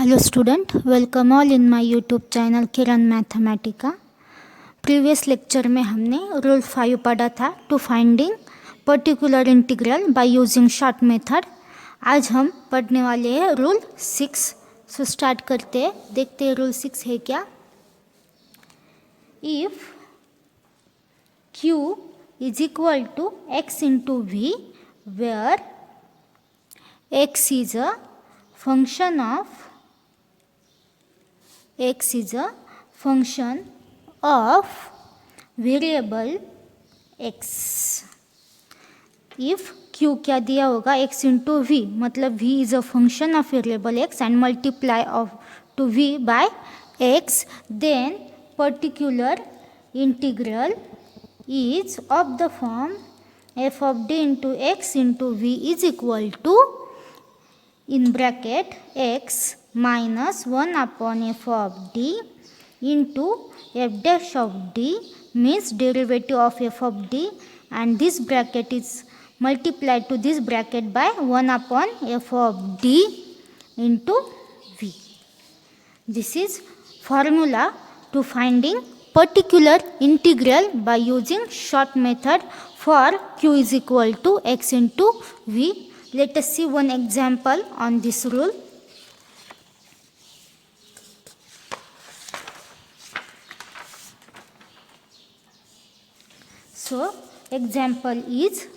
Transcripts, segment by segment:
Hello student, welcome all in my YouTube channel Kiran Mathematica. Previous lecture में हमने rule 5 पढ़ा था to finding particular integral by using short method. आज हम पढ़ने वाले हैं रूल 6। सो स्टार्ट करते हैं, देखते हैं रूल 6 है क्या। If Q is equal to x into v where x is a function of variable x। if q क्या दिया होगा x इंटू v, मतलब v is a function of variable x and multiply of to v by x, then particular integral is of the form f of d into x into v is equal to in bracket x minus 1 upon f of d into f dash of d means derivative of f of d, and this bracket is multiplied to this bracket by 1 upon f of d into v. This is formula to finding particular integral by using short method for q is equal to x into v. Let us see one example on this rule. So example is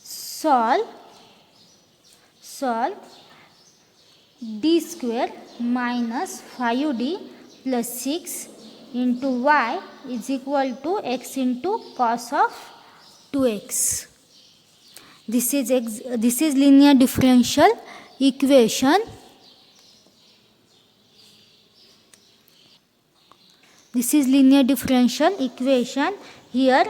solve d square minus 5d plus 6 into y is equal to x into cos of 2x. This is linear differential equation. This is linear differential equation. Here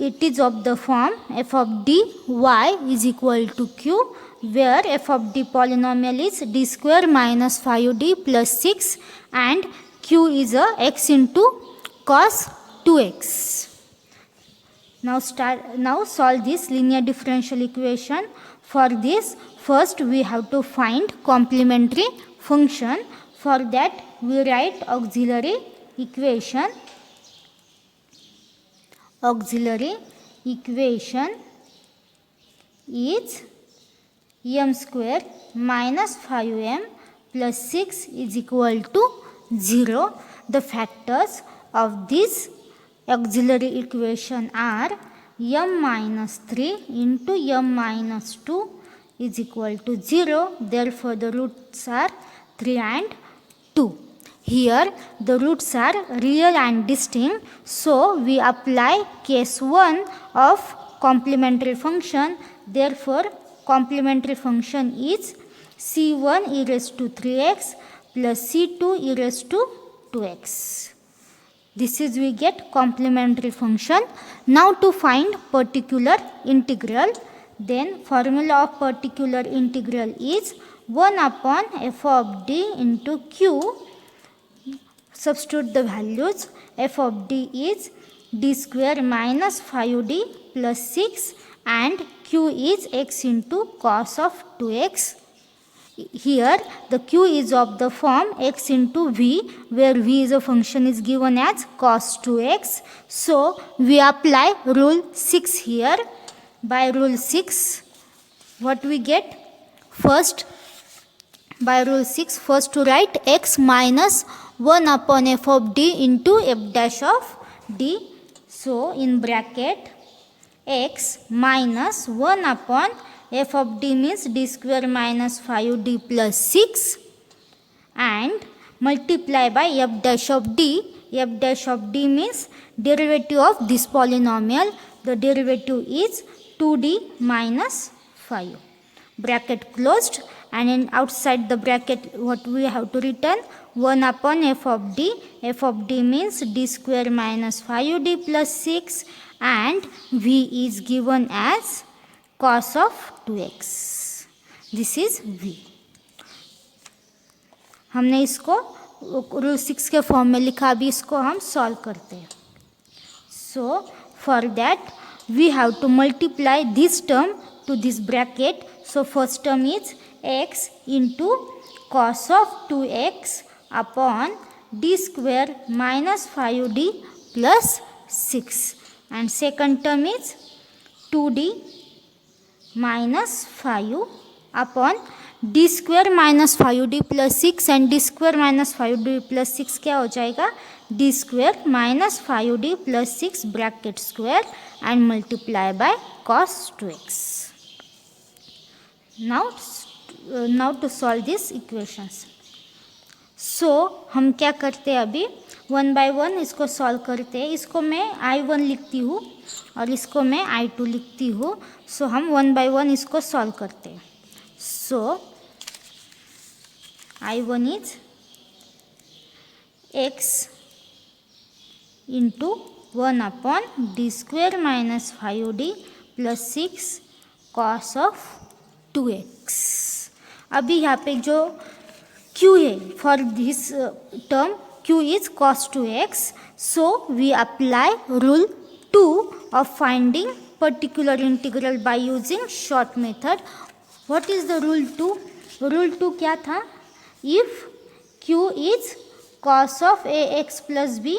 it is of the form f of d y is equal to q, where f of d polynomial is d square minus 5d plus 6 and q is a x into cos 2x. Now solve this linear differential equation. For this, first we have to find complementary function. For that we write auxiliary equation. Auxiliary equation is m square minus 5m plus 6 is equal to 0. The factors of this auxiliary equation are m minus 3 into m minus 2 is equal to 0. Therefore the roots are 3 and 2. Here the roots are real and distinct, so we apply case 1 of complementary function. Therefore complementary function is c1 e raised to 3x plus c2 e raised to 2x. This is we get complementary function. Now to find particular integral, then formula of particular integral is 1 upon f of d into q. Substitute the values. F of d is d square minus 5d plus 6 and q is x into cos of 2x. Here the q is of the form x into v, where v is a function is given as cos 2x. So we apply rule 6 here. By rule 6, what we get? First, by rule 6, first to write x minus 1 upon f of d into f dash of d. So in bracket x minus 1 upon f of d means d square minus 5d plus 6 and multiply by f dash of d. F dash of d means derivative of this polynomial. The derivative is 2d minus 5. Bracket closed, and in outside the bracket what we have to written? 1 upon f of d. F of d means d square minus 5d plus 6 and v is given as cos of 2x. This is v. हमने इसको rule 6 के form में लिखा, अभी इसको हम solve करते हैं. So for that we have to multiply this term to this bracket. So first term is x into cos of 2x upon d square minus 5d plus 6, and second term is 2d minus 5 upon d square minus 5d plus 6, and d square minus 5d plus 6 क्या हो जाएगा, d square minus 5d plus 6 bracket square and multiply by cos 2x. now to solve this equations. सो हम क्या करते हैं, अभी one by one इसको solve करते हैं. इसको मैं I1 लिखती हूँ और इसको मैं I2 लिखती हूँ. सो हम वन बाय वन इसको सॉल्व करते हैं. सो I1 is x into 1 upon D square minus 5d plus 6 cos of 2x. अभी यहाँ पे जो q है for this term, q is cos 2x. So we apply rule 2 of finding particular integral by using short method. What is the rule 2? Rule 2 क्या था? If q is cos of ax plus b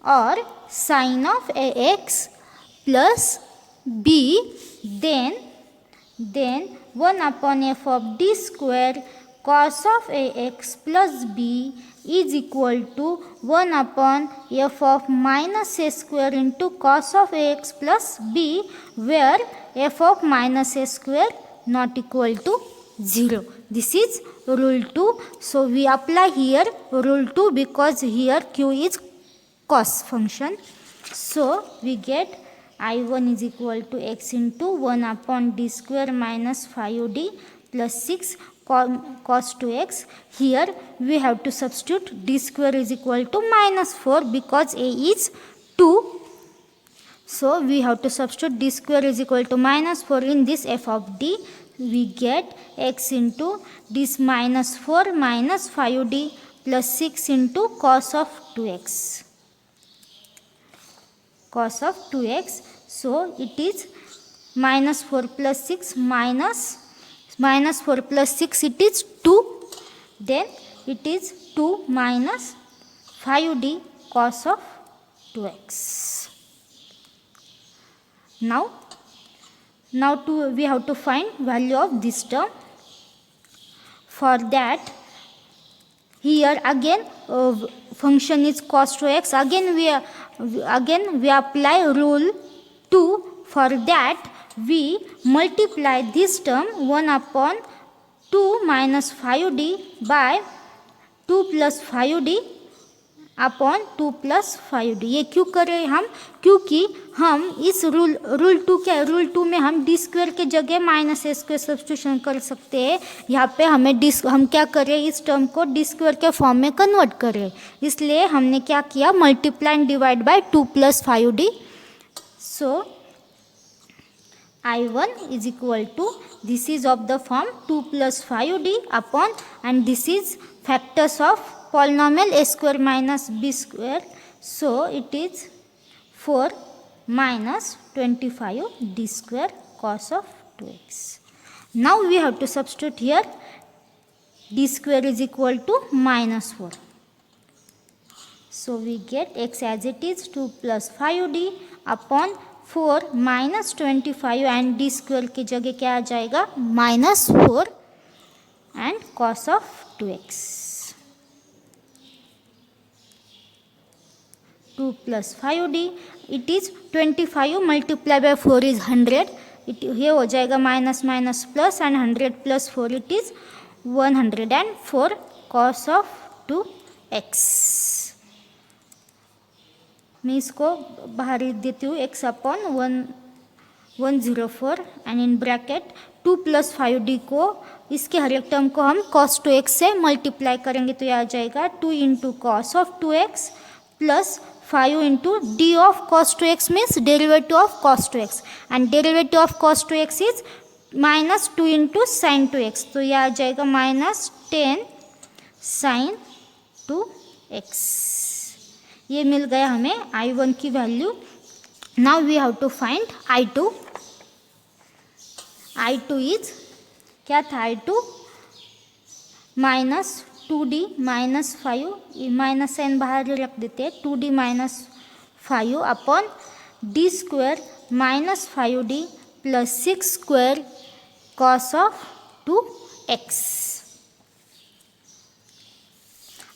or sin of ax plus b, then 1 upon f of d square cos of ax plus b is equal to 1 upon f of minus a square into cos of ax plus b, where f of minus a square not equal to 0. This is rule 2. So we apply here rule 2 because here q is cos function. So we get I1 is equal to x into 1 upon d square minus 5d plus 6 cos 2x. Here we have to substitute d square is equal to minus 4 because a is 2. So we have to substitute d square is equal to minus 4 in this f of d. We get x into this minus 4 minus 5d plus 6 into cos of 2x. Cos of 2x. So it is minus 4 plus 6 minus 4 plus 6, it is 2. Then it is 2 minus 5d cos of 2x. Now we have to find value of this term. For that, here again function is cos 2x. Again we apply rule 2. For that, we multiply this term 1 upon 2 minus 5d by 2 plus 5d upon 2 plus 5d. ये क्यों करें हम? क्योंकि हम इस rule 2 क्या है, rule 2 में हम डी स्क्वायर के जगह माइनस ए स्क्वायर सब्स्टिट्यूशन कर सकते हैं. यहाँ पे हम क्या करें, इस टर्म को डी स्क्वायर के फॉर्म में कन्वर्ट करें. इसलिए हमने क्या किया, multiply and divide by 2 plus 5d. So I1 is equal to, this is of the form 2 plus 5d upon, and this is factors of polynomial a square minus b square. So it is 4 minus 25 d square cos of 2x. Now we have to substitute here d square is equal to minus 4. So we get x as it is 2 plus 5d upon 4 minus 25 and D square की जगह क्या आ जाएगा, minus 4 and cos of 2x. 2 plus 5d, it is 25 multiply by 4 is 100. ये हो जाएगा minus minus plus and 100 plus 4 it is 104 cos of 2x. मैं इसको बाहर लिख देती हूँ, x upon 104 and in bracket 2 plus 5d को, इसके हर एक टर्म को हम cos 2x से मल्टीप्लाई करेंगे तो यह आ जाएगा 2 into cos of 2x plus 5 into D of cos 2x means derivative of cos 2x and derivative of cos 2x is minus 2 into sine 2x. तो यह आ जाएगा माइनस 10 साइन 2x. ये मिल गया हमें I1 की value. Now we have to find I2. I2 is क्या था, I2 minus 2d minus 5, minus sign बाहर रख देते हैं, 2d minus 5 upon D square minus 5d plus 6 square cos of 2x।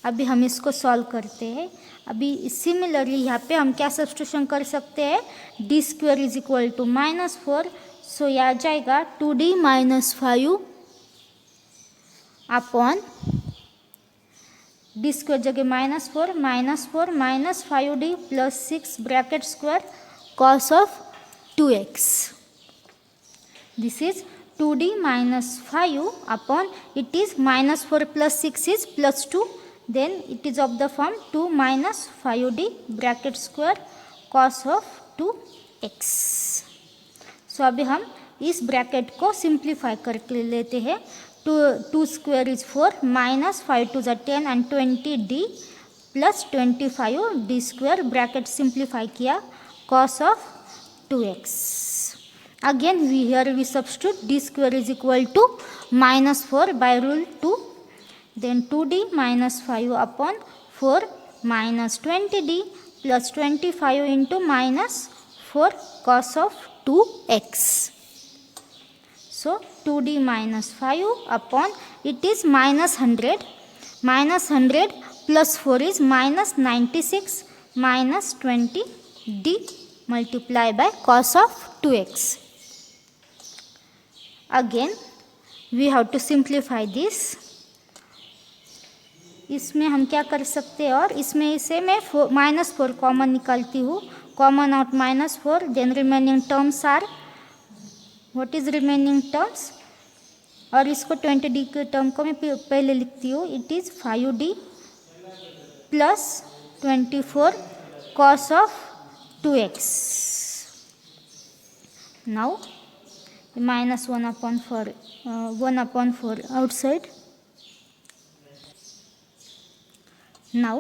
अभी हम इसको सॉल्व करते हैं। अभी सिमिलरली यहाँ पे हम क्या सब्स्टिट्यूशन कर सकते हैं, D square is equal to -4, so यह आ जाएगा 2d minus 5 upon D square जगह -4 minus 5d plus 6 bracket square cos of 2x। This is 2d minus 5 upon it is -4 plus 6 is +2, then it is of the form 2 minus 5d bracket square cos of 2x। सो अभी हम इस bracket को simplify करके लेते हैं। 2 square is 4 minus 5 to ज़ 10 and 20d plus 25d square bracket simplify किया cos of 2x। Again we substitute d square is equal to -4 by rule 2, then 2d minus 5 upon 4 minus 20d plus 25 into -4 cos of 2x। So 2d minus 5 upon it is -100 plus 4 is -96 minus 20d multiply by cos of 2x। Again we have to simplify this। इसमें हम क्या कर सकते हैं, और इसमें इसे मैं -4 कॉमन निकालती हूँ, common out -4, then remaining terms are, what is remaining terms, और इसको 20d के टर्म को मैं पहले लिखती हूँ, it is 5d plus 24 cos of 2x। Now -1/4 outside, now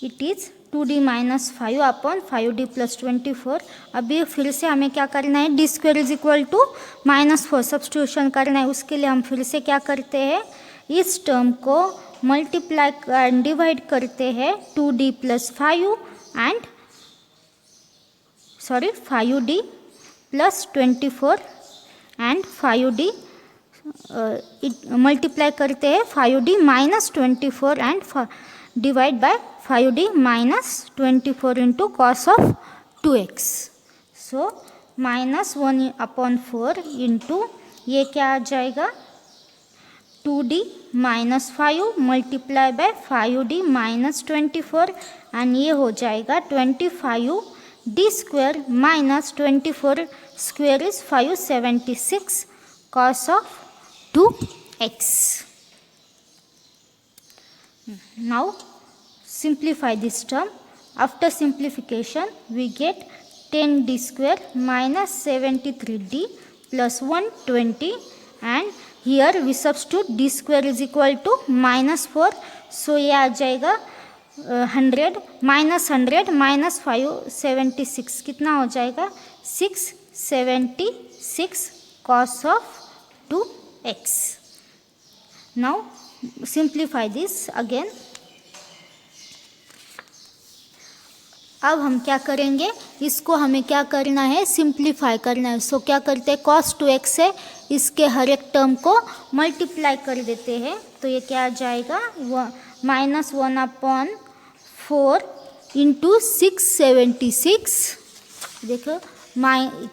it is 2d minus 5 upon 5d plus 24। अभी फिर से हमें क्या करना है, D square is equal to -4 substitution करना है। उसके लिए हम फिर से क्या करते हैं, इस टर्म को मल्टीप्लाई एंड डिवाइड करते हैं 2d plus 5 and 5d plus 24 and 5d multiply करते हैं 5d minus 24 and divide by 5d minus 24 into cos of 2x। So -1/4 into ये क्या आ जाएगा, 2d minus 5 multiply by 5d minus 24 and ये हो जाएगा 25d square minus 24 square is 576 cos of 2x। Now simplify this term. After simplification we get 10d square minus 73d plus 120, and here we substitute d square is equal to -4, so ये आ जाएगा 100 minus 576 कितना हो जाएगा, 676 cos of 2x। Now simplify this again। अब हम क्या करेंगे, इसको हमें क्या करना है, सिंप्लीफाई करना है। सो क्या करते हैं, cos 2x से इसके हर एक टर्म को मल्टीप्लाई कर देते हैं, तो ये क्या आ जाएगा, -1/4 इंटू 676। देखो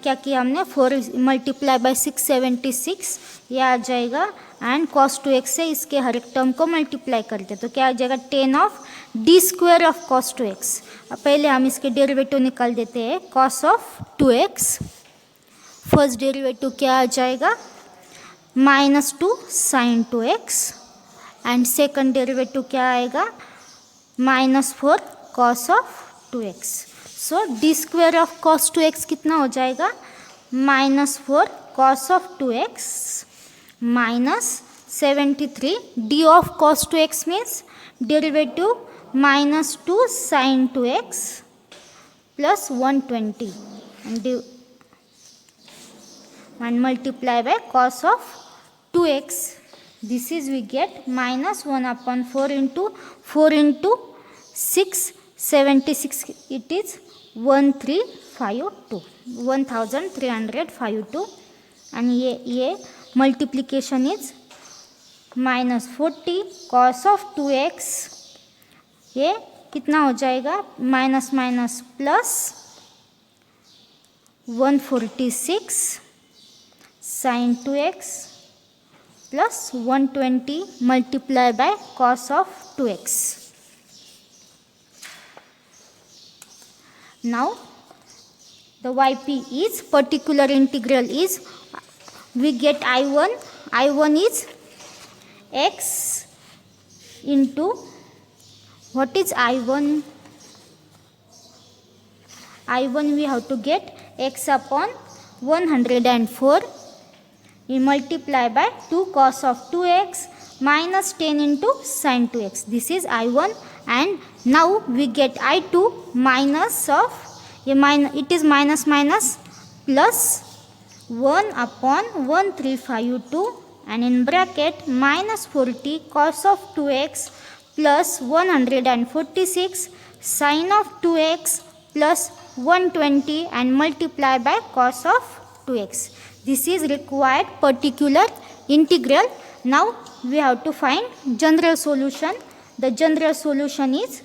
क्या किया हमने, 4 मल्टीप्लाई बाय 676, ये आ जाएगा, एंड cos 2x से इसके हर एक टर्म को मल्टीप्लाई करते, तो क्या आ जाएगा, 10 of D square of cos 2x। अब पहले हम इसके डेरिवेटिव निकाल देते हैं, cos of 2x, first derivative क्या आ जाएगा, -2 sin 2x, and second derivative क्या आएगा, -4 cos of 2x। So D square of cos 2x कितना हो जाएगा, -4 cos of 2x minus 73 D of cos 2x means derivative -2 sin 2x plus 120 and multiply by cos of 2x This is we get minus 1 upon 4 into 6, 76, it is 1352, and a multiplication is minus 40 cos of 2x, ये कितना हो जाएगा minus minus plus 146 sin 2x plus 120 multiplied by cos of 2x. Now the yp is particular integral is we get I1 is x into what is I1? I1 we have to get x upon 104 we multiply by 2 cos of 2x minus 10 into sin 2x. This is I1, and now we get I2 minus of it is minus minus plus 1 upon 1352 and in bracket minus 40 cos of 2x plus 146 sin of 2x plus 120 and multiply by cos of 2x. This is required particular integral. Now we have to find general solution. The general solution is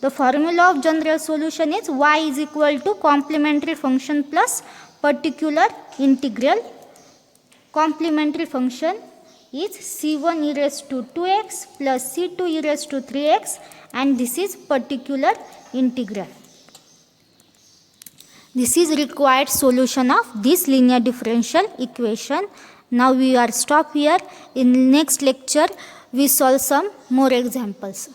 the formula of general solution is y is equal to complementary function plus particular integral. Complementary function is c1 e raised to 2x plus c2 e raised to 3x, and this is particular integral. This is required solution of this linear differential equation. Now we are stop here. In next lecture we solve some more examples.